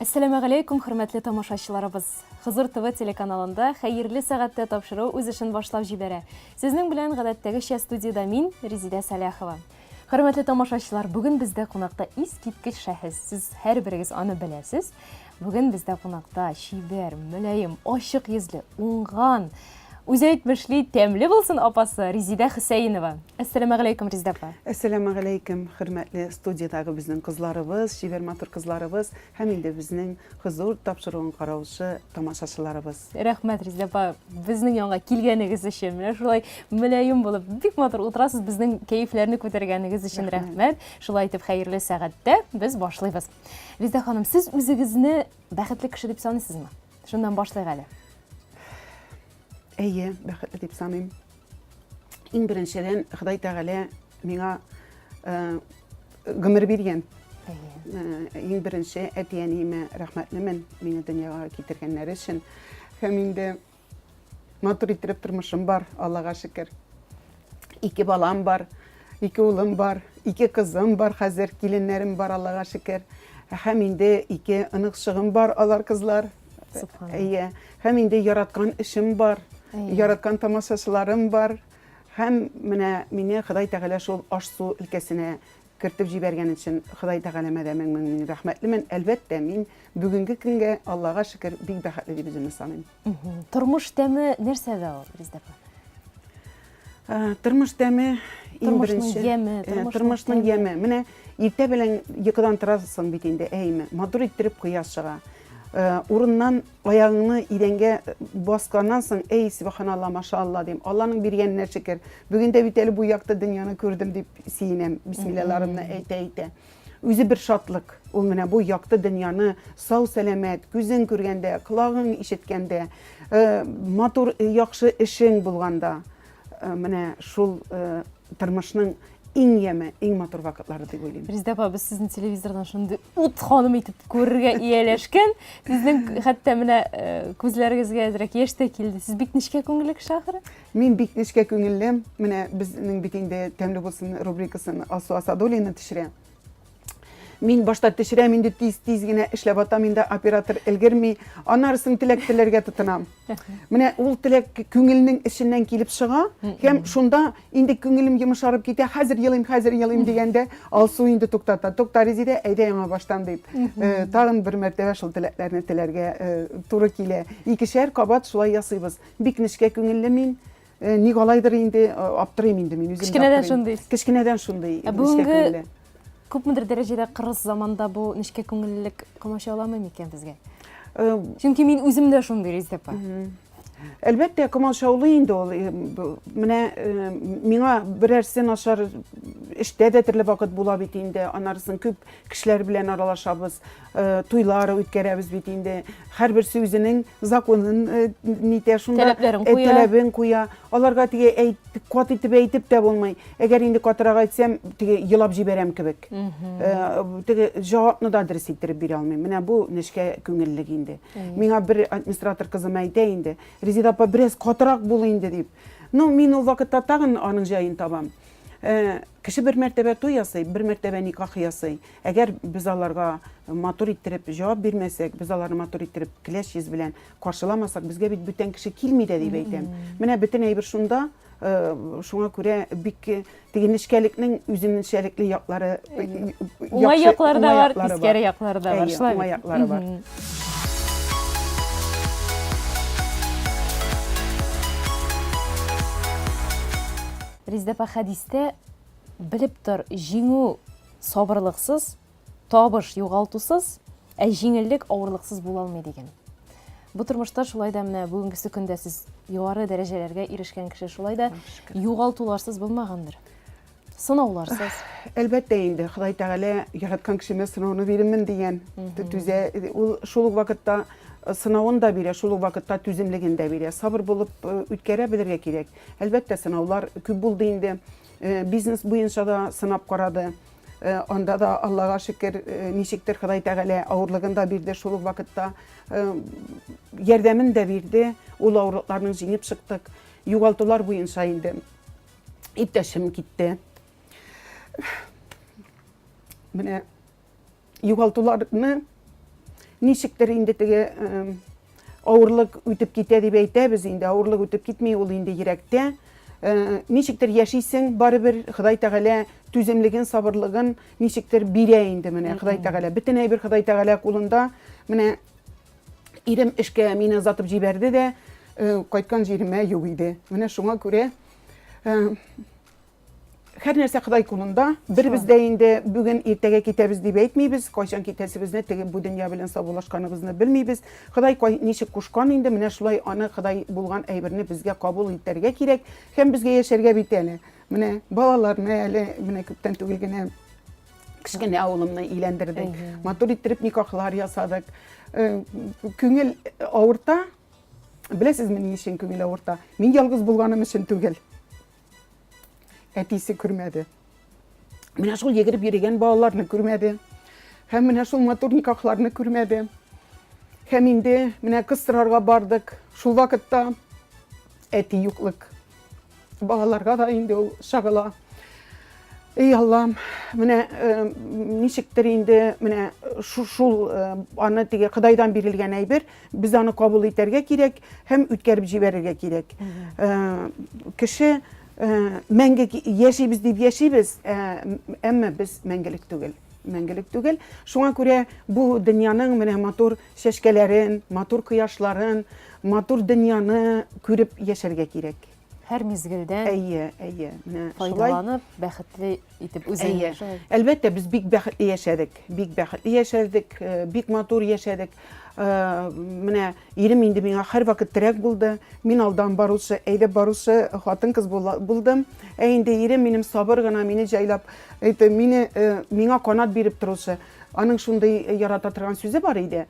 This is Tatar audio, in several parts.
Assalamu alaikum, hürmetli тамашачыларыбыз. Хызыр ТВ телеканалында хәерле сәгатьтә тапшыру үз эшен башлап җибәрә. Сезнең белән гадәттәгечә студияда мин, Резидә Саляхова. Хөрмәтле тамашачылар, бүген бездә кунакта искиткеч шәхес. Сез һәрберегез аны беләсез. Бүген бездә кунакта чибәр, мөлаем, ачык йөзле, уңган, үзе әйтмешли тәмле булсын апасы Резидә Хөсәенова. Ассаламу алейкум, Резидә апа. Ассаламу алейкум, хөрмәтле студиядагы безнең кызларыбыз, шибәр матур кызларыбыз, һәм инде безнең хозур тапшыруын караучы тамашачыларыбыз. Рәхмәт, Резидә апа, безнең янга килгәнегез өчен. Менә шулай мөлаем булып, бик матур утырасыз, безнең кәефләрне күтәргәнегез өчен рәхмәт. Шулай итеп хәерле сәгатьтә без башлыйбыз. Резидә ханым, сез үзегезне бәхетле кеше дип саныйсызмы? Шуннан башлыйк әле. Әйе, бәхетле дип саныйм. Иң беренчедән Ходай Тәгалә миңа гомер биргән. Иң беренче әти-әниемә рәхмәтлемен, мине дөньяга китергәннәре өчен. Һәм инде матур итеп тормышым бар, Аллага шөкер. 2 балам бар, 2 улым бар, 2 кызым бар, хәзер киленнәрем бар, Аллага шөкер. Һәм инде 2 ынык-чыгым бар, алар кызлар. Әйе, һәм инде яраткан эшем бар. Яраткан тамашачыларым бар. Һәм менә мине Ходай Тәгалә шул аш-су өлкәсенә кертеп җибәргән өчен Ходай Тәгаләмә дә мең рәхмәтлемен. Әлбәттә, мин бүгенге көнгә Аллага шөкер бик бәхетле дип үземне саныйм. Тормыш тәме нәрсәдә ул, Резидә апа? Тормыш тәме иң беренче. Тормышның яме. Менә иртә белән йокыдан торасың бит инде, әйме. Матур иттереп кояш чыга. Урыннан аягыңны идәнгә басканнан соң, эй, субханалла, машалла дим. Алланың биргәненә шөкер. Бүген дә бит әле бу якты дөньяны күрдем дип сөенәм. Бисмиллаһларымны әйтә. Үзе бер шатлык. Ул менә бу якты дөньяны сау сәламәт, күзең күргәндә, колагың ишеткәндә, матур яхшы эшең булганда, менә шул тормышның иң яме, иң матур вакытлары дип уйлыйм. Резидә апа, без сезне телевизордан шундый ут ханым итеп күрергә ияләшкән. Сезнең хәтта менә күзләрегезгә әзрәк яшь тә килде. Сез бик нечкә күңелле кеше ахыры? Мин бик нечкә күңеллем. Менә безнең бит инде тәмле булсын рубрикасын Алсу Асадуллина төшерә. Мин башта төшерәм, инде тиз генә эшләп атам, инде оператор өлгерми, аннарысын теләк-теләргә тотынам. Менә ул теләк күңелнең эченнән килеп чыга, һәм шунда инде күңелем йомшарып китә, хәзер елыйм дигәндә, Алсу инде туктата. Тукта, Резидә, әйдә яңа баштан дип. Тагын бер мәртәбә шул теләкләрне теләргә туры килә. Икешәр кабат шулай ясыйбыз. Бик нечкә күңелле мин. Ник алайдыр инде аптырыйм инде мин үзем. Кечкенәдән шундый. Бүгенге күпмедер дәрәҗәдә кырыс заманда бу нечкә күңеллелек комача аламы микән безгә? Чөнки мин үзем дә шундый, Резидә апа. Әлбәттә, комачаулы инде ул. Менә миңа берәрсе начар эштә дә төрле вакыт була бит инде. Анарысын күп кешеләр белән аралашабыз, туйлар үткәрәбез бит инде. Һәрберсе үзенең законын нитә, шунда таләбен куя. Аларга тиге кат итеп әйтеп тә булмый. Әгәр инде катырак әйтсәм, тиге елап җибәрәм кебек. Тиге җавапны да дөрес иттереп бирә алмыйм. Менә бу нечкә күңеллек инде. Миңа бер администратор кызым әйтә инде, Резидә апа, бераз катырак бул инде дип. Ну, мин ул вакытта тагын аның җаен табам. Кеше бер мәртәбә туй ясый, бер мәртәбә никах ясый. Әгәр без аларга матур иттереп җавап бирмәсәк, без аларны матур иттереп киләш йөз белән каршыламасак, безгә бит бүтән кеше килми дә дип әйтәм. Менә бөтен әйбер шунда, шуңа күрә бик теге нечкәлекнең үзенчәлекле яклары, уңай яклары да бар, тискәре яклары да бар. Шулай уңай яклары бар. Резидә апа, хәдистә белеп тор, җиңү сабырлыксыз, табыш югалтусыз, җиңеллек авырлыксыз була алмый дигән. Бу тормышта шулай да менә бүгенге көндә сез югары дәрәҗәләргә ирешкән кеше, шулай да югалтуларсыз булмагандыр. Сынауларсыз. Әлбәттә инде Ходай Тәгалә яраткан кешемә сынауны бирәмен дигән. Түзә, ул шул вакытта сынавын да бирә, шул вакытта түземлеген дә бирә. Сабыр булып үткәрә белергә кирәк. Әлбәттә, сынаулар күп булды инде. Бизнес буенча да сынап карады. Анда да Аллага шөкер, ничектер Ходай Тәгалә авырлыгын да бирде, шул вакытта ярдәмен дә бирде. Ул авырлыкларны җиңеп чыктык. Югалтулар буенча инде иптәшем китте. Менә югалтуларны ничектер инде теге авырлык үтеп китә дип әйтәбез инде, авырлык үтеп китми, ул инде йөрәктә. Ничектер яшисең, барыбер Ходай Тәгалә түземлеген, сабырлыгын ничектер бирә инде менә Ходай Тәгалә. Бөтен әйбер Ходай Тәгалә кулында. Менә ирем эшкә мине озатып җибәрде дә, кайткан җиремә юк иде. Менә шуңа күрә һәр нәрсә Ходай кулында. Бербез дә инде бүген иртәгә китәбез дип әйтмибез. Кайчан китәсебезне, теге бу дөнья белән саубуллашканыбызны белмибез. Ходай ничек кушкан инде, менә шулай аны Ходай булган әйберне безгә кабул итәргә кирәк һәм безгә яшәргә бит әле. Менә балаларны әле менә күптән түгел генә кечкенә авылымны өйләндердек. Матур иттереп никахлар ясадык. Күңел авырта. Беләсезме ни өчен күңел авырта? Мин ялгыз булганым өчен түгел. Әтисе күрмәде. Менә шул йөгереп йөргән балаларны күрмәде. Һәм менә шул матур никахларны күрмәде. Һәм инде менә кыстырарга бардык. Шул вакытта әти юклык. Балаларга да инде ул шагыла. Эй Аллам, менә ничектер инде менә шул аны теге Худайдан бирелгән әйбер, без аны кабул итәргә кирәк һәм үткәреп җибәрергә кирәк. Кеше мәңге яшибез дип яшибез, әмма без мәңгелек түгел. Мәңгелек түгел. Шуңа күрә бу дөньяның менә матур чәчкәләрен, матур кояшларын, матур дөньяны күреп яшәргә кирәк. Һәр мизгелдән Әйе. файдаланып, бәхетле итеп үзен яшәү. Әлбәттә, без бик бәхетле яшәдек. Бик бәхетле яшәдек, бик матур яшәдек. Менә ирем инде миңа һәр вакыт терәк булды. Мин алдан баручы, әйдәп баручы хатын-кыз булдым. Инде ирем минем сабыр гына мине җайлап, миңа канат биреп торучы. Аның шундай ярата торган сүзе бар иде.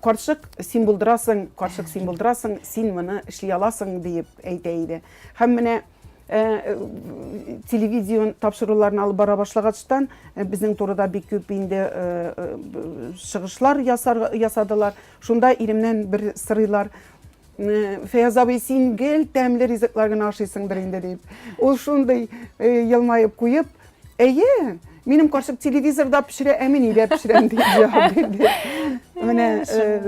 Карчык син булдырасың, син моны эшли аласың дип әйтә иде. Һәм менә телевизион тапшыруларын алып бара башлагачтан безнең турыда бик күп инде чыгышлар ясадылар. Шунда иремнән бер сырыйлар. Фәяз абый, син гел тәмле ризыклар гына ашыйсыңдыр инде дип. Ул шундай елмаеп куеп, әйе, минем карчык телевизорда пешерә, мин өйдә пешерәм дип җавап бирде. Менә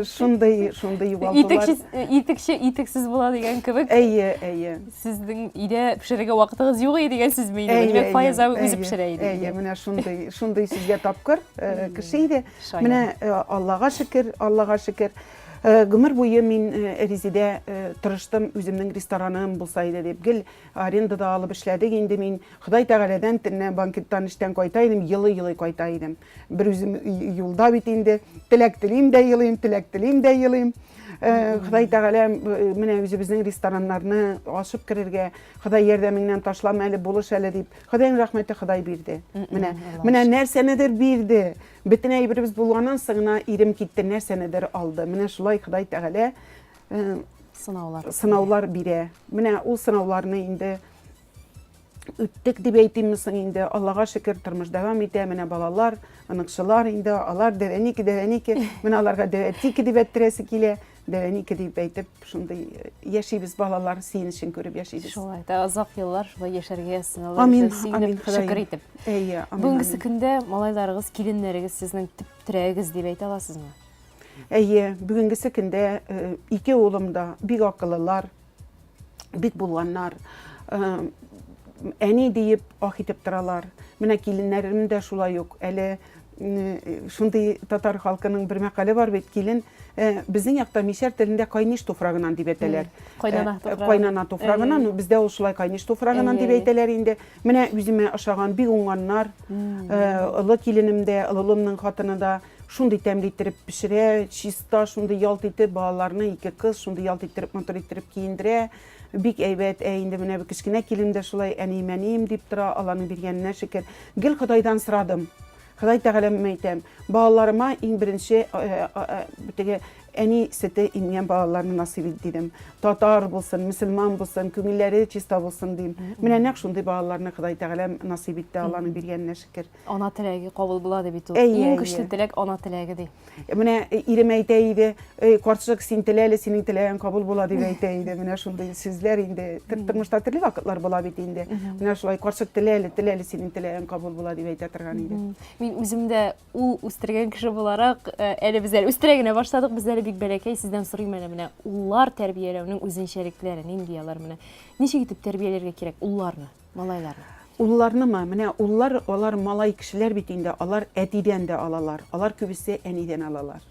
шундай югалтулар. Итекче итексез була дигән кебек. Әйе. Сезнең өйдә пешерергә вакытыгыз юк иде дигән сүз бит. Димәк, Фаяз абый үзе пешерә иде. Әйе, менә шундай сезгә тапкыр кеше иде. Менә Аллага шөкер. Гомер буе мин Резидә тырыштым, үземнең рестораным булса иде дип. Гел арендада алып эшләдек инде мин. Ходай Тәгаләдән төнне банкеттан эштән кайта идем, елый кайта идем. Бер үзем юлда бит инде. Теләк телим дә елыйм. Ходай Тәгалә менә үзебезнең рестораннарны ашып керергә, Ходай ярдәмеңнән ташлама әле, булыш әле дип. Ходайның рәхмәте Ходай бирде. Менә нәрсәнедер бирде. Бөтен әйберебез булганнан соң ирем китте, нәрсәнедер алды. Менә шулай Ходай Тәгалә сынаулар бирә. Менә ул сынауларны инде үттек дип әйтимме соң инде. Аллага шөкер, тормыш дәвам итә. Менә балалар, аныҡшылар инде, алар дәвәники. Менә аларга дәвәтики дип әйттерәсе килә. Дәвәники дип әйтеп, шундай яшибез, балалар сөйенешен күреп яшибез. Шулай да озак еллар шулай яшәргә сыналар. Амин, шөкер итеп. Әйе, амин. Бүгенге көндә малайларыгыз, киленнәрегез сезнең төп терәгегез дип әйтә аласызмы? Әйе, бүгенге көндә ике улым да бик акыллылар, бик булганнар. Әни диеп ах итеп торалар. Менә киленнәрем дә шулай ук. Әле шундай татар халкының бер мәкале бар бит, килен безнең якта мишәр телендә кайниш туфрагынан дип әйтәләр. Кайнана туфрагынан, бездә ул шулай кайниш туфрагынан дип әйтәләр инде. Менә үземә ошаган бик уңганнар. Олы киленем дә, олылымның хатыны да шундай тәмле иттереп пешерә, чиста, шундай ялт итеп балаларны, ике кыз шундай ялт иттереп, матур иттереп киендерә. Бик әйбәт, инде менә кечкенә килем дә шулай әни-мәнием дип тора, Алланың биргәненә шөкер. Гел Ходайдан сорадым. Ходай Тәгаләмә әйтәм, балаларыма иң беренче теге eni sete imgen balalarını nasip etdim. Tatar bulsun, Müslüman bulsun, köngülleri çista bulsun diyeyim. Mine nek şunday balalarını Hudaý Teala nasip etti, Allah'ın birgenine şükür. Ona tilegi kabul buladı bit o. Ey, En güçlü tilek ona tilegi di. Mine irime eyteydi, korçak sin tileli, senin tileyen kabul buladı eyteydi. Mine şunday sizler indi, tırmışta tili vakitler bula bitindi. Mine şulay korçak tileli, senin tileyen kabul buladı eytetirgan idi. Min üzümde ul üstürgen kişi olarak ele bizler üstüregine başladık. Bizleri big belekey sizden sorayım mene ullar terbiyelewinin özünçelikleri, indiyalar mene. Neçe gitip terbiyelerge kerek ullarını, malaylarını? Ullarını mı? Mine ullar olar malay kişiler bitinde, alar etiden de alalar. Alar kübüse eniden alalar.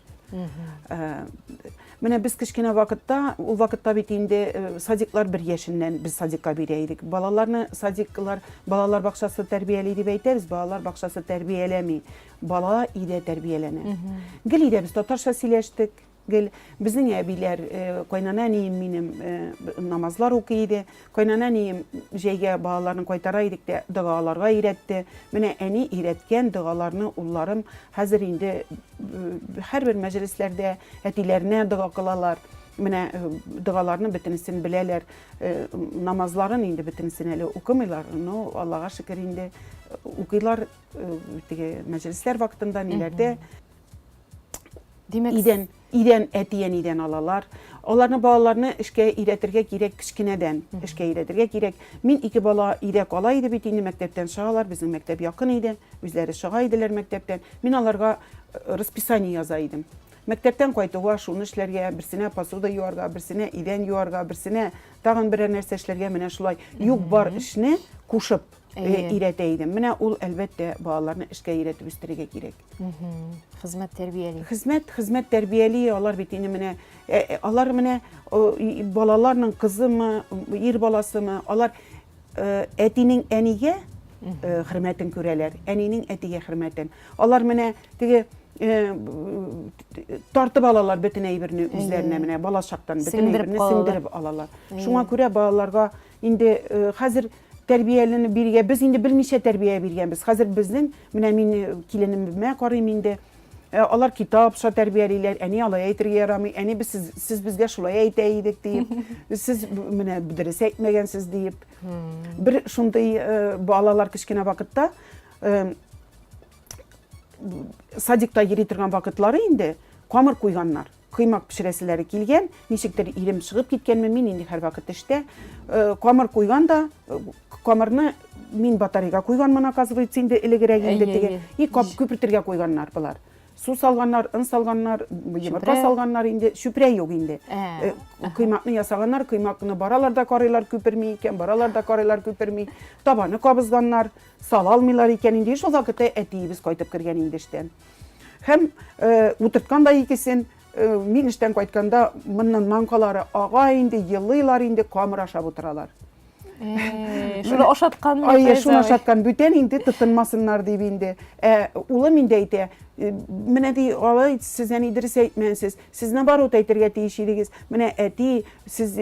Mine biz kiçkine vakitta, o vakitta bitinde saciklar bir yaşından biz sacikka bireydik. Balalar bakşası terbiyeliydi beyteriz, balalar bakşası terbiyelemi. Bala ide terbiyelene. Gel ide biz tatarşa sileştik. Gel bizim ebiler koynananiyim minim namazlar okuydu. Koynananiyim jeyge balalarını koytaraydık da dağalarga iretti. Mine eni iretken dağalarını ullarım hazır indi her bir meclislerde etilerine dağ kılalar. Mine dağalarını bitinisini bileler. Namazların indi bitinisini ele okumaylar. No Allah'a şükür indi okuylar meclisler vaktinde ileride. İden etiyen iden alalar. Onların balalarını işke iretirge gerek kiçkineden işke iretirge gerek. Min iki bala irek alaydı bitindi mektepten şağalar. Bizim mektep yakın idi. Üzleri şağaydılar mektepten. Min alarga raspисание yazaydım. Mektepten koytuğa şunu işlerge, birsine pasuda yuarga, birsine iden yuarga, birsine tağın birer nerse işlerge mine şulay yuk bar işini kuşup ireteydim. Mine ul elbette balalarını işke iretip üstürege gerek. Hizmet terbiyeli. Hizmet terbiyeli alar bitini mine alar mine balalarının kızı mı, ir balası mı, alar etinin eniye hürmetin köreler. Eninin etiye hürmetin. Alar mine dige tartıp alalar bütün eybirini üzerine mine bala şaktan bütün eybirini sindirip alalar. Şuna göre balalarga indi hazır terbiyelerini birge biz indi bilmişe terbiye birgenbiz. Hazır bizden mine min kilenim bilmeye karayım indi. Alar kitap şa terbiyeliler, eni alaya etirge yaramı, eni siz bizge şulaya eyteydik deyip, siz mine ders etmegensiz deyip. Bir şunday balalar kiçkine vakitta sadikta yeritirgen vakitları indi, kamır koyganlar. Kıymak pişiresileri kilgen, nişikleri ilim çıkıp gitkenme min indi her vakit işte. Kamır koygan da, kamarını min bataryaga koygan mana kazıgı içinde ilegireginde dege. Küpürtürge koyganlar bular. Su salganlar, ın salganlar, yumurta salganlar indi, şüpre yok indi. Kıymakını yasaganlar, kıymakını baralarda karaylar küpürmeyi iken, baralarda karaylar küpürmeyi, tabanı kabızganlar, sal almıyorlar iken indi. Şu vakitte etiyi biz koytup kirgen indi işte. Hem oturtkan da ikisin, min işten koytkanda mının mankaları ağa indi, yıllılar indi, kamır aşağı oturalar. Şunu oşatkan mı? Ay, şunu oşatkan, bütün indi tıtınmasınlar deyip indi. Ulam indi eyte, mine dey, alay sizden idris eytmensiz, siz ne var o teytirge deyişirigiz, mine eti, siz,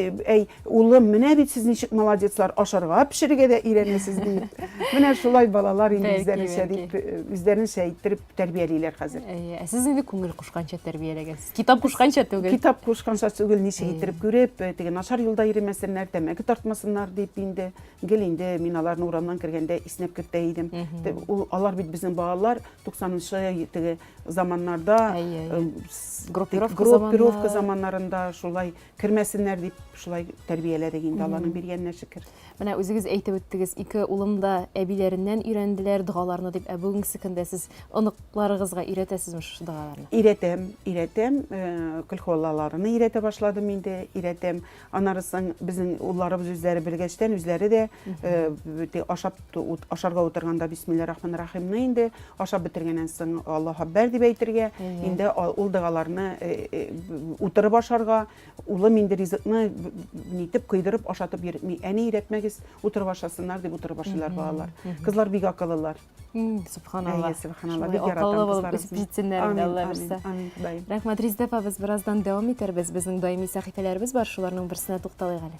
ulam mine bit siz nişik maladetslar, aşarığa pişirge de iğrenesiz deyip. Mine şulay balalar indi üzlerini şey ettirip terbiyeliler hazır. Siz indi kungul kuşkança terbiyelegesiz. Kitap kuşkança tügül. Kitap kuşkança tügül nişik ettirip görüp, naşar yılda yürümesinler, demek tartmasınlar deyip indi. Gelinde minaların uğramdan kirgende isnep kirteydim. Alar bit bizim bağlar 90'lı zamanlarda grupirovka zamanlarında şulay kirmesinler deyip şulay terbiyeledik indi Allah'ın bir yerine şükür. Mine özügüz eytip öttügüz, iki ulum da ebilerinden ürendiler dağalarını deyip, bugün sıkında siz ınıklarınızga üretesizmiş şu dağalarını? İretem. Külholalarını irete başladım indi. İretem. Anarısın bizim ullarımız üzleri bilgeçten, üzleri de aşarga oturganda Bismillahirrahmanirrahim indi. Aşab bitirgenen soň Allah haber deyip eytirge. Indi ul dağalarını oturup aşarga, ulum indi rizikni nitip kıydırıp aşatıp eni iretmek oturup aşasınlar deyip oturup aşılar bağlar. Kızlar big akıllılar. Subhanallah. Subhanallah. Big yaratan kızlarımız. Bitsinlerinde Allah bilse. Amin. Rahmat Rizdef'a biz birazdan devam eterbiz. Bizning doimiy sahifelerimiz var. Şularning birisine to'xtalayıq hali.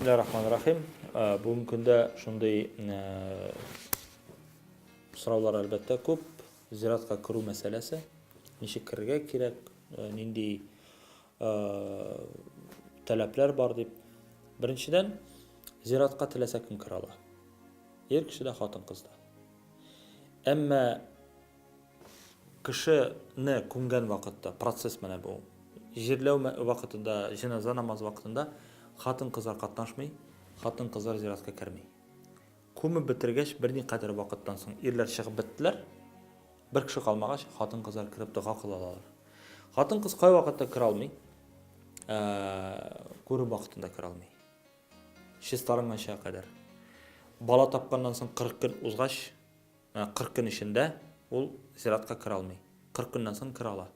Бисмиллахир-рахманир-рахим. Бүгінгі күнде шундай сұраулар әлбәттә көп. Зиратқа кіру мәселесі. Ничек кірге керек, нинди таләпләр бар дип. Беренчедән, зиратқа теләсә кем кіре ала. Ер кеше дә, хатын кыз да. Әмма кешене күмгән вакытта, процесс менә бу. Җирләү вакытында, җеназа намаз вакытында хатын кызлар катнашмый, хатын кызлар зиратка кермей. Күмеп бетергәч, берникадәр вакыттан соң ирләр чыгып беттеләр. Бер кеше калмагач, хатын кызлар кирип дуга кылалар. Хатын кыз кай вакытта кире алмый? Күрү вакытында кире алмый. Шестарынганча кадәр. Бала тапканнан соң 40 көн узгач, 40 көн ичендә ул зиратка кире алмый. 40 көннән соң кире ала.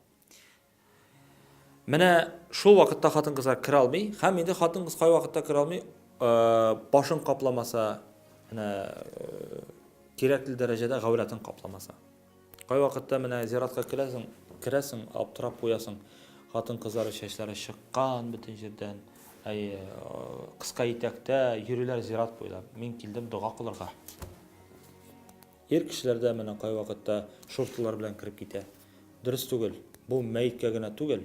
Менә шул вакытта хатын кызлар кире алмый, һәм инде хатын кыз кай вакытта кире алмый, башын капламаса, менә кирәкле дәрәҗәдә гавратын капламаса. Кай вакытта менә зиратка керәсең, аптырап куясың, хатын кызлары чәчләре чыккан бөтен җирдән, кыска итәктә йөриләр зират буйлап. Мин килдем дуга кылырга. Ир кешеләрдә менә кай вакытта шуртлар белән кирип китә. Дөрес түгел. Бу мәйткә генә түгел.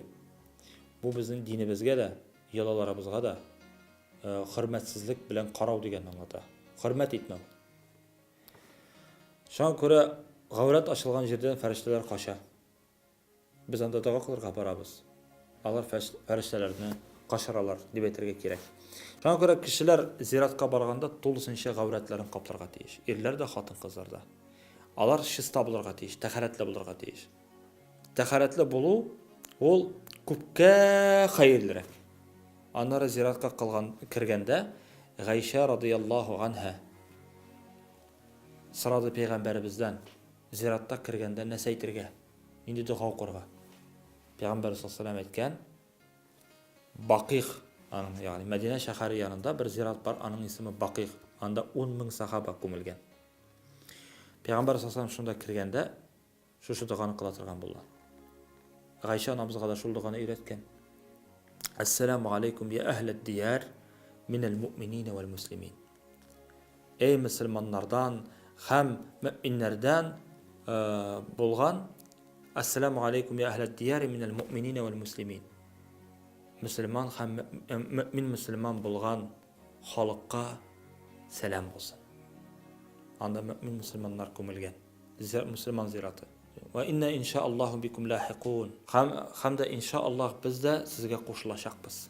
Бу безнең динебезгә дә, ялаларыбызга да хөрмәтсезлек белән карау дигән аңлата. Хөрмәт итмәү. Шуңа күрә гаврат ачылган җирдән фәрештәләр кача. Без анда дуга кылырга барабыз. Алар фәрештәләрне кашыралар дип әйтергә кирәк. Шуңа күрә кешеләр зиратка барганда тулысынча гавратларын капларга тиеш. Ирләр дә, хатын кызлар да. Алар чиста булырга тиеш, тәһарәтле булырга тиеш. Тәһарәтле булу ул күпкә хәерлерәк. Аннары зиратка кергәндә Гайша радиллаһу анха сорады пәйгамбәребездән, зиратта кергәндә нәрсә әйтергә, инде дуга укырга. Пәйгамбәр саллаллаһу алейһи әйткән, Бақиқ, ягъни Мәдинә шәһәре янында бер зират бар, аның исеме Бақиқ. Анда 10 мең сахаба күмелгән. Пәйгамбәр саллаллаһу алейһи шунда кергәндә шушы дуганы кыла торган булган. Гайша анамызга да шул дуганы өйрәткән. Ассаламу алейкум я әһләд дияр минал муъминина вал муслимин. Эй мусламаннардан һәм муъминнәрдән булган, ассаламу алейкум я әһләд дияр минал муъминина вал муслимин. Мусламан һәм муъмин мусламан булган халыкка сәлам булсын. Анда муъмин мусламаннар күмелгән. Мусламан зираты. Ва инна иншааллаху бикум лаһиқун. Һәм дә иншааллах без дә сезгә кушылачакбыз.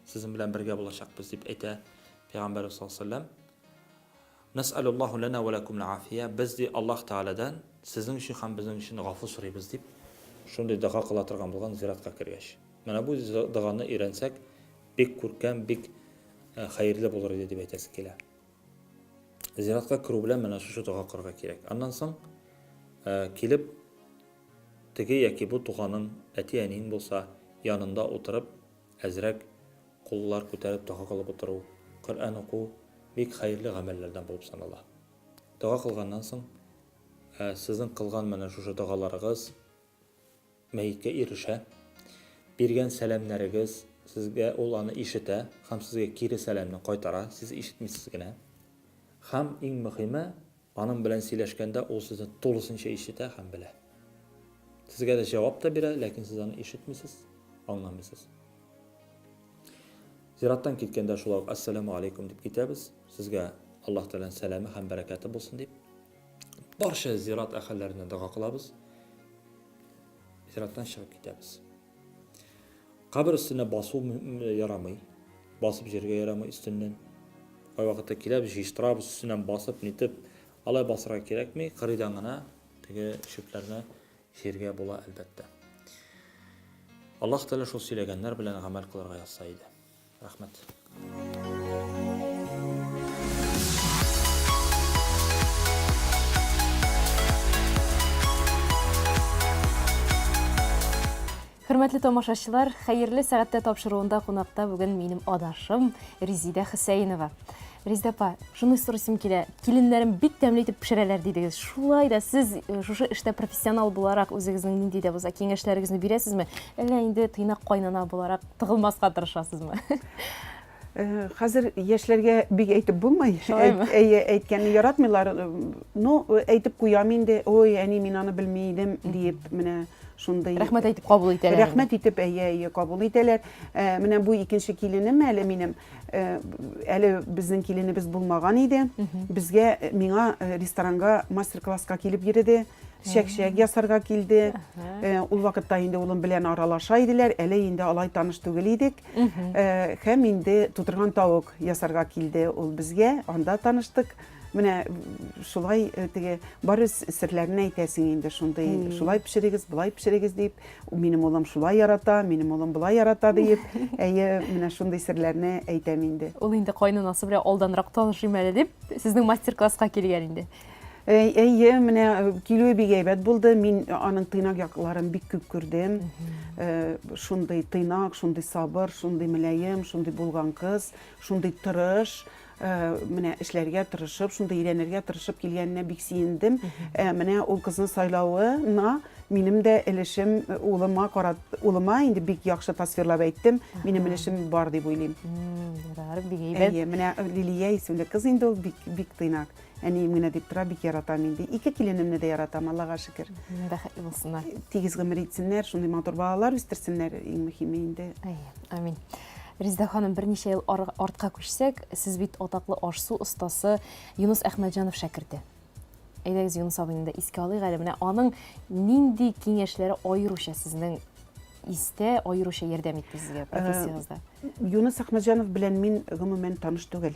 Сезнең белән бергә булачакбыз дип әйтә Пәйгамбәр саллаллаһу алейһи ва саллям. Насъалуллаху лана ва лакум ал-афия. Без ди Аллаһ Тааладан сезнең өчен һәм безнең өчен гафу сорыйбыз дип шундый дуга кыла торган булган зиратка кергәч. Менә бу дуганы өйрәнсәк, бик күркәм, бик хәерле булыр иде дип әйтәсе килә. Зиратка кирү белән менә шушы дуга кырга кирәк. Аннан соң килеп теге яки бу туганың әти-әнин булса, янында утырып, әзрәк куллар күтәреп дуга кылып утыру, Коръән уку бик хәерле гамәлләрдән булып санала. Дуга кылганнан соң сезнең кылган менә шушы дугаларыгыз мәйткә ирешә. Биргән сәламнәрегез сезгә ул аны ишетә, һәм сезгә кире сәламны кайтара, сез ишетмисез генә. Һәм иң мөһиме, аның белән сөйләшкәндә ул сезне тулысынча ишетә һәм белә. Сезгә дә җавап та бирә, ләкин сез аны ишетмисез, аңламыйсыз. Зираттан киткәндә шулай ассаламу алейкум дип китәбез. Сезгә Аллаһ Тәгаләнең сәламе һәм бәрәкәте булсын дип. Барча зират әһелләренә дуга кылабыз. Зираттан чыгып китәбез. Кабер өстенә басу ярамый. Басып җиргә ярамый өстеннән. Кай вакытта киләбез, җыштырабыз, өстеннән басып, нитеп, алай басырга кирәкми, кырыйдан гына теге шипләрне җиргә була әлбәттә. Аллаһ Тәгалә шул сөйләгәннәр белән гамәл кылырга язса иде. Рәхмәт. Хөрмәтле тамашачылар, хәерле сәгатьтә тапшыруында кунакта бүген минем адашым Резидә Хөсәйнова. Резидә апа, шуны сорыйсым килә. Киленнәрем бик тәмле итеп пешерәләр дидегез. Шулай да сез шушы эштә профессионал буларак үзегезнең нинди дә булса киңәшләрегезне бирәсезме? Әллә инде тыйнак кайнана буларак тыгылмаска тырышасызмы? Хәзер яшьләргә бик әйтеп булмый. Шулаймы? Әйткәнне яратмыйлар. Ну, әйтеп куям инде. Ой, әни, мин аны белмидем дип, менә шундый. Рәхмәт әйтеп кабул итәләр. Рәхмәт итеп, кабул итәләр. Менә бу икенче киленем әле минем. Әле безнең киленебез булмаган иде. Безгә, миңа ресторанга мастер-класска килеп йөрде. Шәкшәк ясарга килде. Ул вакытта инде улым белән аралаша иделәр. Әле инде алай таныш түгел идек. Һәм инде тутырган тавык ясарга килде ул безгә. Анда таныштык. Менә шулай теге бары серләрне әйтәсең инде шундый. Шулай пешерегез, булай пешерегез дип. Минем улым шулай ярата, минем улым булай ярата дип. Менә шундый серләрне әйтәм инде. Ул инде кайнанасы белән алданрак танышым әле дип, сезнең мастер-класска килгән инде. Менә килүе бик әйбәт булды. Мин аның тыйнак якларын бик күп күрдем. Шундый тыйнак, шундый сабыр, шундый мөлаем, шундый булган кыз, шундый тырыш. Менә эшләргә тырышып, шундый өйрәнергә тырышып килгәненә бик сөендем. Менә ул кызны сайлауына минем дә өлешем улыма инде бик яхшы тасвирлап әйттем. Минем өлешем бар дип уйлыйм. Бик әйбәт. Менә Лилия исемле кыз инде ул бик тыйнак. Әнием генә дип тора, бик яратам инде. Ике киленемне дә яратам, Аллага шөкер. Бәхетле булсыннар. Тигез гомер итсеннәр, шундый матур балалар үстерсеннәр, иң мөһиме инде. Амин. Резида ханым, берничә ел артка күчсәк, сез бит атаклы аш-су остасы Юнус Әхмәтҗанов шәкерте. Әйдәгез, Юнус абыйны да искә алыйк әле. Менә аның нинди киңәшләре аеруча сезнең истә, аеруча ярдәм итте сезгә профессиягызда? Юнус Әхмәтҗанов белән мин гомумән таныш түгел.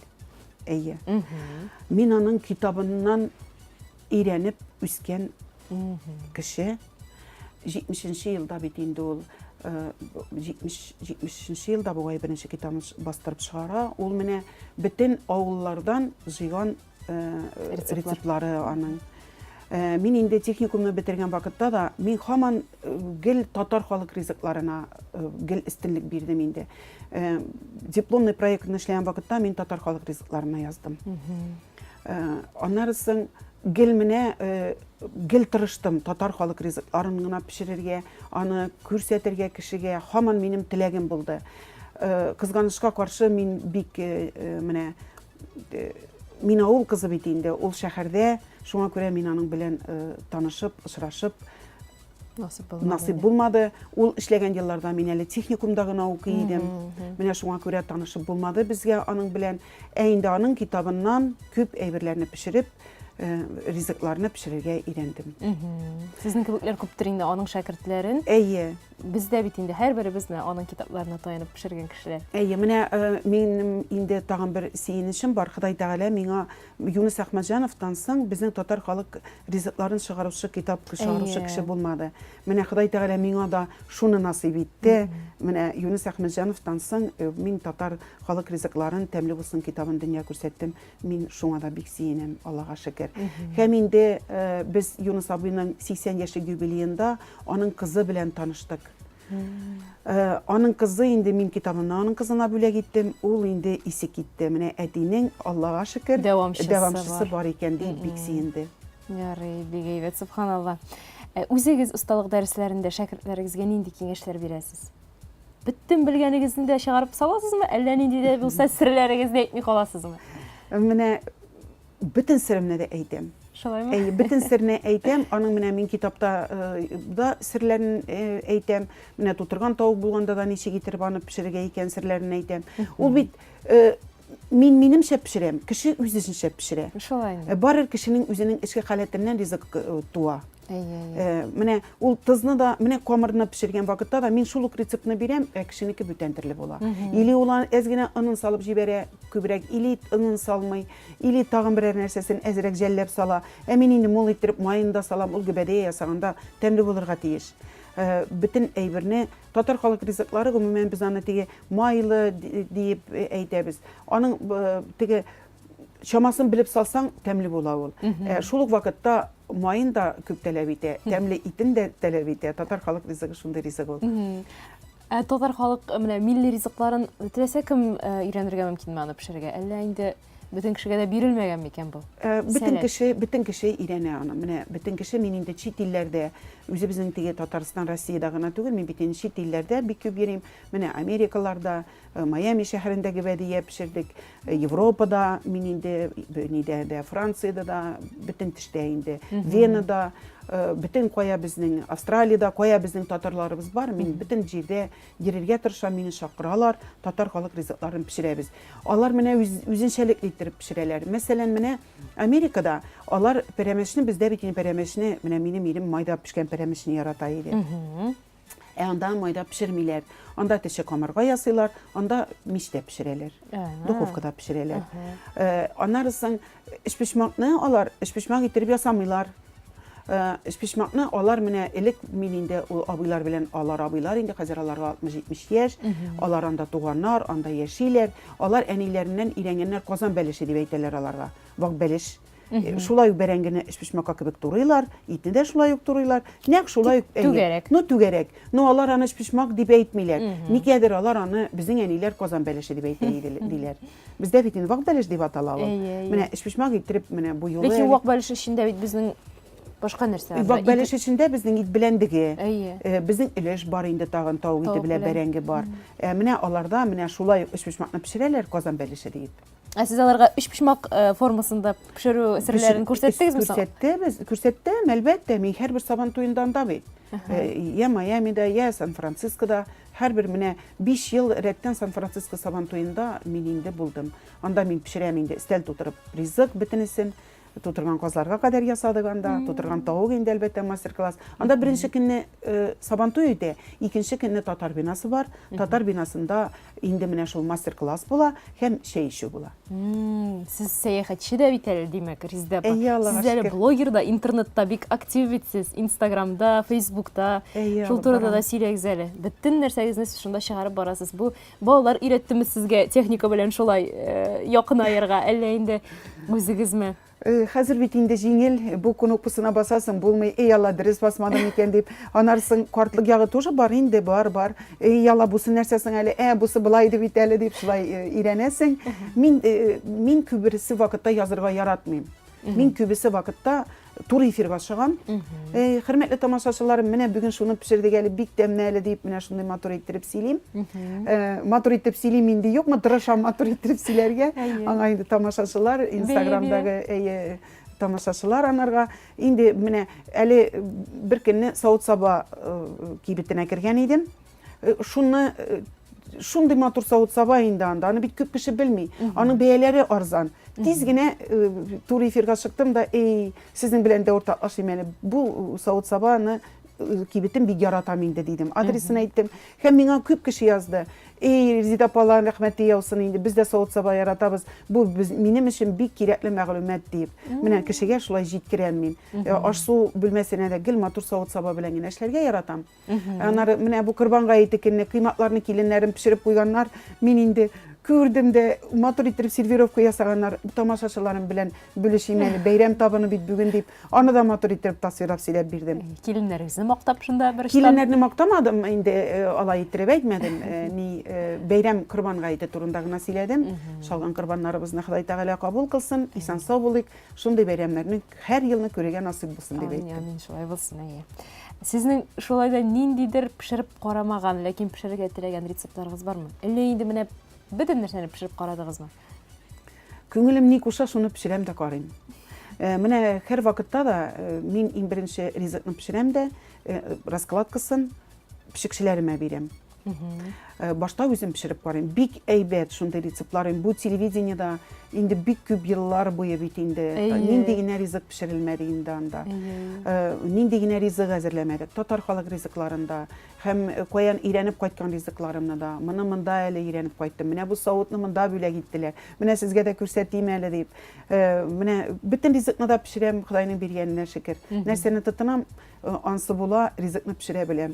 Мин аның китабыннан өйрәнеп үскән кеше. 70-нче елда бит инде ул 70-нче елда бугай беренче китабын бастырып чыгара. Ул менә бөтен авыллардан җыйган рецептлары аның. Мин инде техникумны бетергән вакытта да мин һаман гел татар халык ризыкларына гел истинлек бирдем инде. Дипломный проектны эшләгән вакытта мин татар халык ризыкларына яздым. Аннарысын гел менә гел тырыштым татар халык ризыкларын гына пешерергә, аны күрсәтергә кешегә. Һаман минем теләгем булды. Кызганычка каршы мин бик менә мин авыл кызы бит инде, ул шәһәрдә, шуңа күрә мин аның белән танышып, очрашып насип булмады. Ул эшләгән елларда мин әле техникумда гына укый идем. Менә шуңа күрә танышып булмады безгә аның белән. Инде аның китабыннан күп әйберләрне пешереп, ризыкларны пешерергә өйрәндем. Сезнең кебекләр күптер инде аның шәкертләрен. Бездә бит инде һәрберебез аның китапларына таянып пешергән кешеләр. Менә минем инде тагын бер сөенечем бар. Ходай Тәгалә миңа Юнус Әхмәтҗановтан соң безнең татар халык ризыкларын чыгарушы, китап чыгарушы кеше булмады. Менә Ходай Тәгалә миңа да шуны насыйп итте. Менә Юнус Әхмәтҗановтан соң мин татар халык ризыкларын тәмле булсын китабын дөнья күрсәттем. Мин шуңа да бик сөенәм, Аллага шөкер. Һәм инде без Юнус абыйның 80 яшьлек юбилеенда аның кызы белән таныштык. Аның кызы инде мин китабына аның кызына бүләк иттем. Ул инде исе китте. Менә әтинең Аллага шөкер дәвамчысы бар икән дип бик сөенде. Ярый, бик әйбәт, субханалла. Үзегез осталык дәресләрендә шәкертләрегезгә нинди киңәшләр бирәсез? Бөтен белгәнегезне дә чыгарып саласызмы, әллә нинди дә булса серләрегезне әйтми каласызмы? Менә бөтен серемне дә әйтәм. Шулаймы? Бөтен серне әйтәм, аның менә мин китапта да серләрен әйтәм. Менә тутырган тавык булганда да ничек итеп аны пешерергә икән серләрен әйтәм. Ул бит минемчә пешерәм, кеше үзенчә пешерә. Шулаймы? Барыр кешенең үзенең эчке халәтеннән ризык туа. Менә ул тызны да, менә камырны пешергән вакытта да мин шул ук рецептны бирәм, кешенеке бүтән төрле була. Или ул әз генә ынын салып җибәрә күбрәк, или ынын салмый, или тагын берәр нәрсәсен әзрәк җәлләп сала. Мин инде мул иттереп майын да салам, ул гөбәдә ясаганда тәмле булырга тиеш. Бөтен әйберне татар халык ризыклары гомумән без аны теге майлы дип әйтәбез. Аның теге шамасын белеп салсаң тәмле була ул. Шул ук вакытта майын да күп таләп итә, тәмле итен дә таләп итә. Татар халык ризыгы шундый ризык ул. Татар халык менә милли ризыкларын теләсә кем өйрәнергә мөмкинме аны пешерергә? Әллә инде Bütün kişiге de birilmegen miken bu? Bütün kişi irene ana. Mine bütün kişi mininde çit illerde özü bizim tege Tataristan, Rossiyada gana tugul, min bütün çit illerde bir küp yerim. Mine Amerikalarda, Miami şehrinde gibi diye pişirdik. Avrupa'da mininde, de Fransa'da da bütün tişteyinde, Viyana'da, bütün koya bizning Avustralya'da koya bizning tatarlarımız var. Min bütün jerde girerge tırışan meni şakıralar, tatar halık rızıklarını pişiremiz. Onlar mene üzünçelik ettirip pişireler. Mesela mene Amerika'da onlar peremeşini bizde bitini peremeşini mene minim mayda pişken peremeşini yarataydı. Anda mayda pişirmiler. Anda ateşe kamarga yasıylar, anda mişte pişireler. Duhovkada pişireler. Onlarısın işpişmakını onlar işpişmak getirip yasamıyorlar. İşpişmakını onlar mene elik mininde o abiler bilen onlar abiler indi hazırlarga 60-70 yaş. Onlar anda doğanlar, anda yaşaylar. Onlar enilerinden irengenler kazan beleşi diye eyteler onlarga. Bak beleş. Şulay berengene işpişmakka kibik duruyorlar. İtni de şulay yok duruyorlar. Ne şulay tügerek. No tügerek. No onlar anı işpişmak diye eytmiler. Nikedir onlar anı bizim eniler kazan beleşi diye eyteydiler. Bizde bitin bak beleş diye atalalım. Mene işpişmak getirip mene bu yolu. Peki vak beleş içinde bizim başka nerse var? Bak beleş içinde bizning it bilendigi. Bizning ileş var indi tağın tavuğu iti bile berengi var. Mene onlarda mene şulay işpişmakni pişireler kazan beleşi deyip. Siz alarga üç pişmak formasında pişiru sirlerini көрсеттіңіз mi? Көрсеттім, әлбәттә. Мен her bir saban toyundan da bit. Ya Miami'da, ya San Francisco'da her bir mine 5 yıl retten San Francisco saban toyunda mininde buldum. Anda min pişirem indi istel tuturup rizık bitinisin. Tuturgan kozlarga kadar yasadık anda. Tuturgan tavuk indi elbette masterclass. Anda birinci günü saban toyuydu. İkinci günü Tatar binası var. Tatar binasında indi mine şul masterclass bula. Hem şey işi bula. Siz seyahatçi de biteli demek Rizde. Sizler aşkı. bloggerda, internette bik aktiv bitsiz. Instagram'da, Facebook'ta, şulturada da siriye güzeli. Bütün nerseniz siz şunda çıkarıp barasız. Bu bağlar ürettimiz sizge teknika bilen şolay yakın ayırga. Elle indi müzigiz mi? Hazır bitinde jingil bu knopusuna basasın bulmay ey Allah dres basmadım iken deyip anarsın kartlık yağı тоже бар indi бар ey Allah busu nersesin hele busu bulaydı biteli deyip şulay irenesin min kübürisi vakitte yazırga yaratmayayım min kübürisi vakitte tur efirga çıgam hürmetli tamaşaçılarım mene bugün şunu pişirdi gelip bik demneli deyip mene şunu matur ettirip sileyim matur ettirip sileyim indi yok mu tıraşam matur ettirip silerge ana indi tamaşaçılar Instagram'daki tamaşaçılar anarga indi mene eli bir günü saat sabah kibitine kirgen idim şunu şunday matur saat sabah indi anda anı bir küp kişi bilmey anın beyeleri arzan Tizgine tur efirga çıktım da sizin bilen de ortaklaşayım yani bu saat sabahını kibitim bir yaratam indi dedim. Adresine ettim. Hem bana küp kişi yazdı. Rizida Palan rahmetli yavsun indi. Biz de saat sabah yaratabız. Bu benim için bir kirekli məlumat deyip. Menen kişiye şulay jitkiren min. Aşsu bilmesine de gil matur saat sabah bilen yine işlerge yaratam. Onlar menen bu kurbanğa etikini kıymatlarını kilinlerin pişirip koyganlar min indi. Gördüm de matur ettirip servirovka yasaganlar tamaşaçılarım bilen bölüşeyim beyrem tabanı bit bugün deyip onu da matur ettirip tasvirap silep birdim. Kilinlerinizni maqtap şunda bir Kilinlerini maqtamadım indi alay ettirip etmedim. Ni beyrem kurbanğa eti turundagına siledim. Şalgan kurbanlarımızны Xuday Taala kabul kılsın. İsan sağ bolayık. Şunday beyremlerini her yılını körege nasip bulsun dep ettim. Amin şolay bulsun. Sizin şolayda nindidir pişirip qaramagan, lekin pişirip getiregen retseptlarınız var mı? Elle indi mene bütün nerseni pişirip qaradığınız mı? Köngülüm ne kuşa şunu pişirem de qarayım. Mene her vakitte da min in birinci rizikni pişirem de raskalatkısın pişikçilerime berem. Başta özüm pişirip qarayım. Bik eybet şunday retseptlarım bu televizyonda indi bik küp yıllar boyu bit indi. Nindigine rizik pişirilmedi indi anda. Nindigine rizik hazırlamadık. Tatar halık riziklarında hem koyan iğrenip qaytkan riziklarımda da. Mına mında ele iğrenip qayttım. Mine bu saatni mında böyle gittiler. Mine sizge de көрсетeyim ele deyip. Mine bütün rizikni da pişirem Xudayның bergenine şükür. Nerseni tutunam ansı bula rizikni pişire bilem.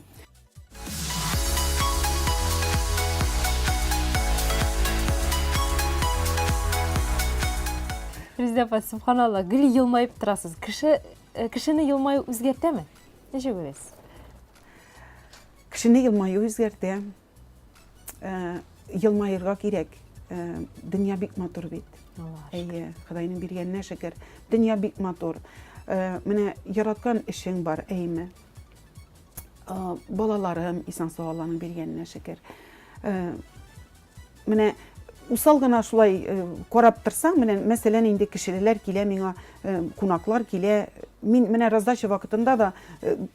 Rizde apa, subhanallah, gül yılmayıp durasız. Kişini yılmayı özgertte mi? Nece göresiz? Kişini yılmayı özgertte. Yılmayırga gerek. Dünya bik matur bit. Allah Әйе, Худайның биргәненә шөкер. Дөнья бик матур. Менә яраткан эшең бар, әйме. Балаларым исән сау Алланың биргәненә шөкер. Менә усал гына шулай карап торсаң, менә мәсәлән инде кешеләр килә миңа, кунаклар килә. Мин менә раздача вакытында да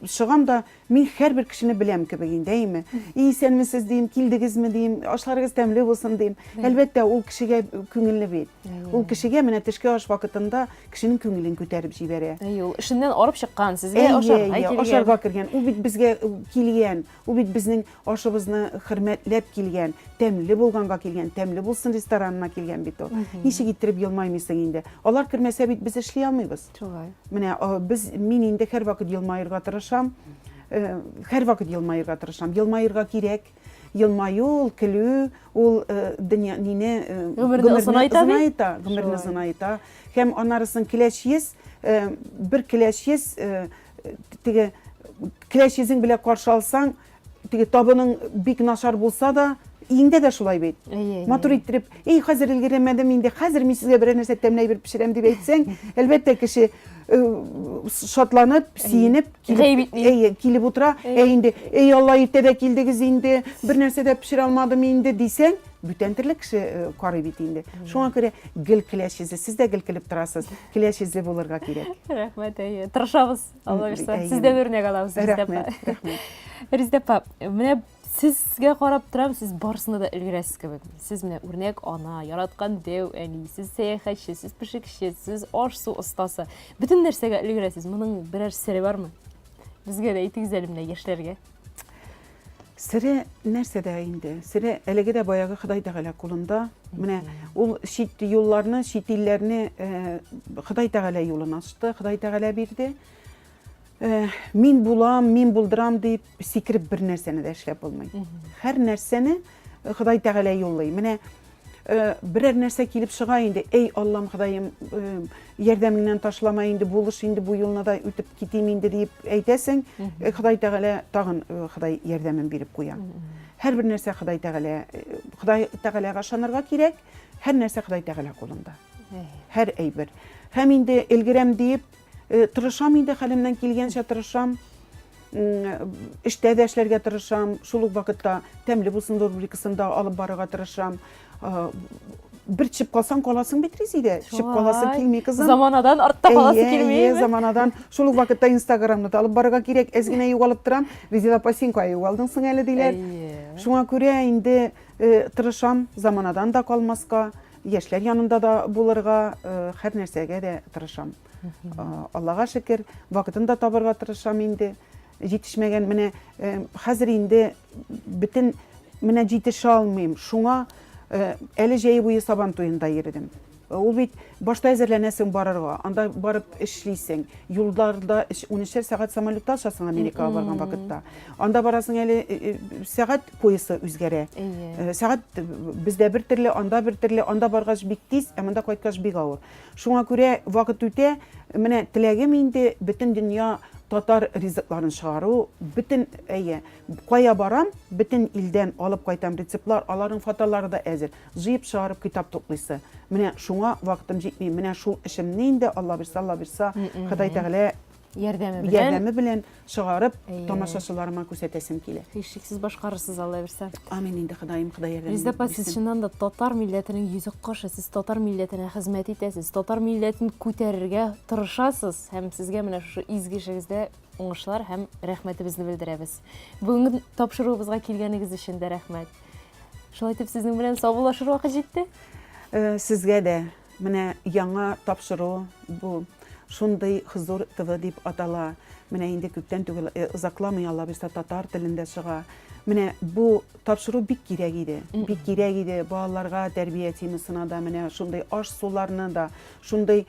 чыгам да, мин һәрбер кешене беләм кебек инде, әйме. Исәнмесез дим, килдегезме дим, ашларыгыз тәмле булсын дим. Әлбәттә, ул кешегә күңелле бит. Ул кешегә менә төшке аш вакытында кешенең күңелен күтәреп җибәрә. Ул эшеннән арып чыккан, сезгә ашарга кергән. Ул бит безгә килгән. Ул бит безнең ашыбызны хөрмәтләп килгән, тәмле булганга килгән, тәмле булсын ресторанына килгән бит ул. Ничек иттереп елмаймыйсың инде? Алар кермәсә бит без эшли алмыйбыз. Менә мин инде һәр вакыт елмаерга тырышам. Һәр вакыт елмаерга тырышам. Елмаерга кирәк. Елмаю, көлү, ул дөнья гомерне озынайта. Һәм анарысын киләчез, бер киләчез, теге киләчезең белән каршы алсаң, теге табының бик начар булса да, инде дә шулай бит. Матур иттереп, хәзер өлгермәдем инде, хәзер мин сезгә бер нәрсә тәмләй бер пешерәм дип әйтсәң, әлбәттә кеше шатланып, сөенеп, килеп утыра. Инде, Алла, иртәдә килдегез инде, бер нәрсә дә пешерә алмадым инде дисәң, бүтән төрле кеше карый бит инде. Шуңа күрә гел киләчезе, сез дә гел килеп торасыз, киләчезе булырга кирәк. Рәхмәт, тырышабыз, Алла бирсә. Сез дә өрнәк алабыз. Рәхмәт. Резидә, менә сезгә карап торам, сез барысына да өлгерәсез кебек. Сез менә үрнәк ана, яраткан дәү әни, сез сәяхәтче, сез пешекче, сез аш-су остасы. Бүтән нәрсәгә өлгерәсез. Моның берәр сере бармы? Безгә дә әйтегез әле менә яшьләргә. Сере нәрсәдә инде? Сере әлеге дә баягы Ходай Тәгалә кулында. Менә ул шит юлларны, шит илләрне Ходай Тәгалә юлын ачты, Ходай Тәгалә бирде. Мин булам, мин булдырам дип сикереп бер нәрсәне дә эшләп булмый. Һәр нәрсәне Ходай Тәгалә юллый. Менә берәр нәрсә килеп чыга инде, эй Аллам, Ходаем, ярдәмеңнән ташлама инде, булыш инде бу юлны да үтеп китим инде дип әйтәсең, Ходай Тәгалә тагын Ходай ярдәмен биреп куя. Һәр бер нәрсә Ходай Тәгаләгә ышанырга кирәк, һәр нәрсә Ходай Тәгалә кулында. Һәр әйбер. Һәм инде өлгерәм дип тырышам инде, хәлемнән килгәнчә тырышам, эштә дә эшләргә тырышам, шул ук вакытта тәмле булсын рубрикасында алып барырга тырышам. Бер чып калсаң каласың бит, Резидә. Чып каласың килми, кызым. Заманадан артта каласы килмейме? Заманадан. Шул ук вакытта Инстаграмны да алып барырга кирәк. Әзгенә югалып торам. Резидә Пасенко югалдыңсың әле диләр. Шуңа күрә инде тырышам заманадан да калмаска, яшьләр янында да булырга, һәр нәрсәгә дә тырышам. Аллага шөкер, вакытында табырга тырышам инде. Җитешмәгән менә хәзер инде бөтен менә җитешә алмыйм. Шуңа әле җәй буе Сабан туенда йөрдем. Ул бит башта әзерләнәсең барырга, анда барып эшлисең. Юлларда 13 сәгать самолетта шасың Америкага барган вакытта. Анда барасың әле сәгать поясы үзгәрә. Сәгать бездә бер төрле, анда бер төрле, анда баргач бик тиз, ә монда кайткач бик авыр. Шуңа күрә вакыт үтә, менә теләгем инде бөтен дөнья татар ризыкларын чыгару, бөтен кая барам, бөтен илдән алып кайтам рецептлар, аларның фотолары да әзер. Җыеп чыгарып китап туплыйсы. Менә шуңа вакытым җитми. Менә шул эшемне инде Алла бирсә, Ходай Тәгалә ярдәме белән чыгарып тамашачыларыма күрсәтәсем килә. Һичшиксез башкарырсыз, Алла бирсә. Амин инде, Ходаем, Ходай ярдәме. Резидә, сез чыннан да татар милләтенең йөзек кашы, сез татар милләтенә хезмәт итәсез, татар милләтен күтәрергә тырышасыз һәм сезгә менә шушы изге эшегездә уңышлар һәм рәхмәтебезне белдерәбез. Бүгенге тапшыруыбызга килгәнегез өчен дә рәхмәт. Шулай итеп, сезнең белән саубуллашыр вакыт җитте. Сезгә дә менә яңа тапшыру бу. Шундый Хозур ТВ дип атала. Менә инде күптән түгел озакламый Алла бирсә татар телендә чыга. Менә бу тапшыру бик кирәк иде. Бик кирәк иде балаларга тәрбия темасына да, менә шундый аш суларны да, шундый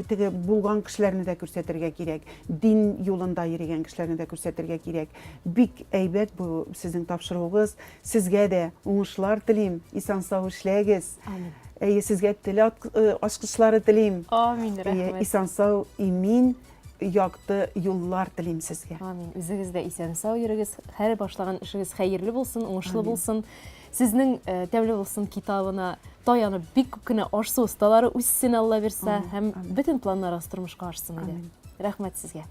теге булган кешеләрне дә күрсәтергә кирәк. Дин юлында йөргән кешеләрне дә күрсәтергә кирәк. Бик әйбәт бу сезнең тапшыруыгыз. Сезгә дә уңышлар телим. Исән-сау эшләгез. Амин. Сезгә теләк ачкычлары телим. Амин, рәхмәт. Исән-сау, имин, якты юллар телим сезгә. Амин. Үзегез дә исән сау йөрегез. Һәр башлаган эшегез хәерле булсын, уңышлы булсын. Сезнең тәмле булсын китабына таянып бик күп кенә аш-су осталары үссен Алла бирсә һәм бөтен планнарыгыз тормышка ашсын иде. Рәхмәт сезгә.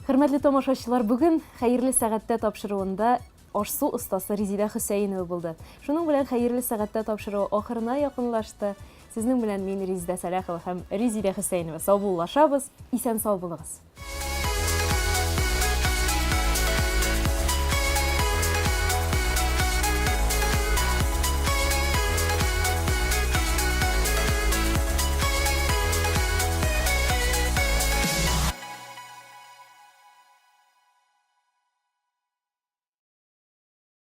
Хөрмәтле тамашачылар, бүген хәерле сәгатьтә тапшыруында аш-су остасы Резида Хөсәенова булды. Шуның белән хәерле сәгатьтә тапшыру ахырына якынлашты. Сезнең белән мин Резида Сәләхова һәм Резида Хөсәенова сау булышабыз. Исән сау булыгыз.